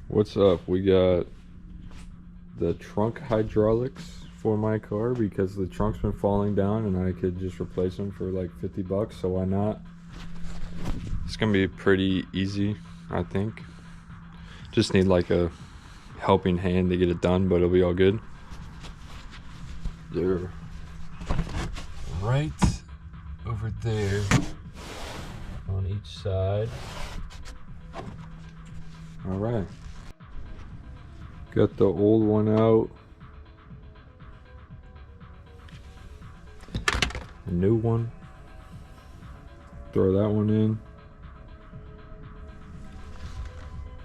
What's up? We got the trunk hydraulics for my car because the trunk's been falling down and I could just replace them for like 50 bucks, so why not? It's gonna be pretty easy, I think. Just need like a helping hand to get it done, but it'll be all good. They're right over there on each side. All right. Got the old one out. A new one. Throw that one in.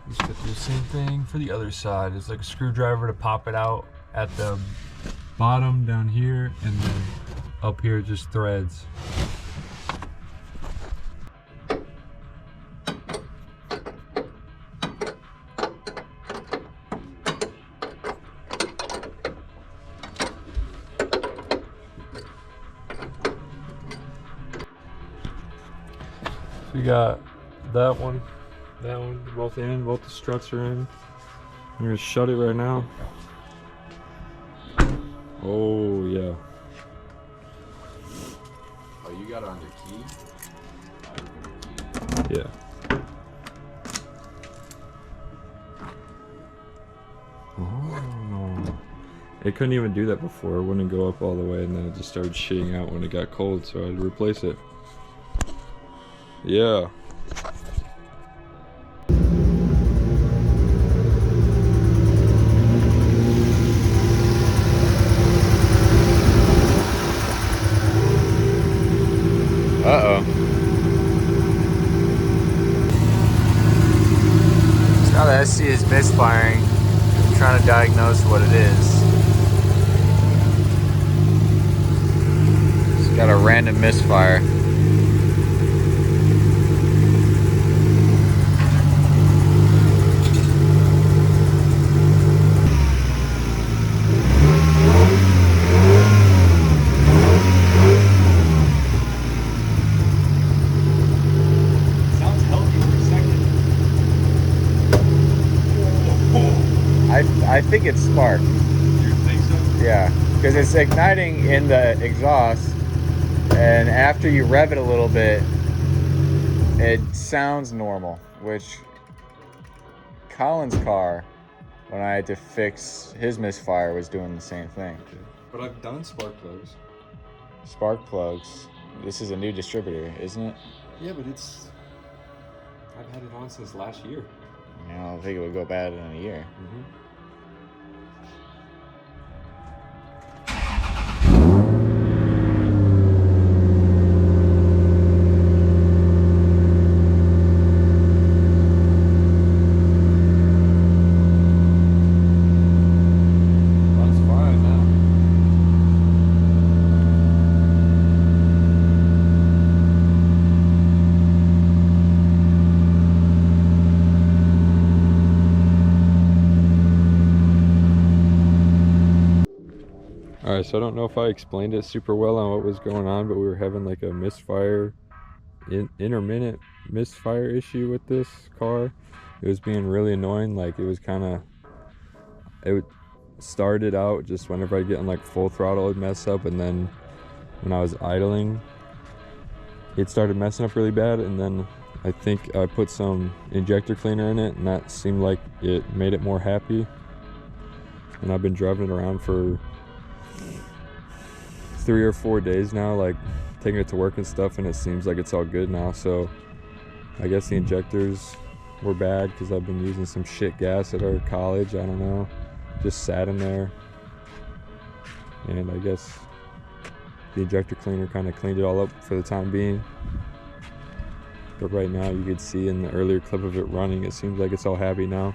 Just got to do the same thing for the other side. It's like a screwdriver to pop it out at the bottom down here, and then up here just threads. We got that one, both in, both the struts are in. I'm gonna shut it right now. Oh yeah. Oh, you got it on your key? Yeah. Oh. It couldn't even do that before. It wouldn't go up all the way, and then it just started shitting out when it got cold, so I had to replace it. Yeah. Uh-oh. So now the SC is misfiring. I'm trying to diagnose what it is. It's got a random misfire. I think it's spark. You think so? Yeah, because it's igniting in the exhaust, and after you rev it a little bit, it sounds normal, which Colin's car, when I had to fix his misfire, was doing the same thing. But I've done spark plugs. Spark plugs. This is a new distributor, isn't it? Yeah, but I've had it on since last year. I don't think it would go bad in a year. Alright, so I don't know if I explained it super well on what was going on, but we were having like a misfire, intermittent misfire issue with this car. It was being really annoying. Like it started out just whenever I get in like full throttle, it would mess up, and then when I was idling, it started messing up really bad, and then I think I put some injector cleaner in it, and that seemed like it made it more happy. And I've been driving it around for 3 or 4 days now, like taking it to work and stuff, and it seems like it's all good now. So I guess the injectors were bad because I've been using some shit gas at our college. I don't know, just sat in there, and I guess the injector cleaner kind of cleaned it all up for the time being. But right now you could see in the earlier clip of it running, it seems like it's all happy now.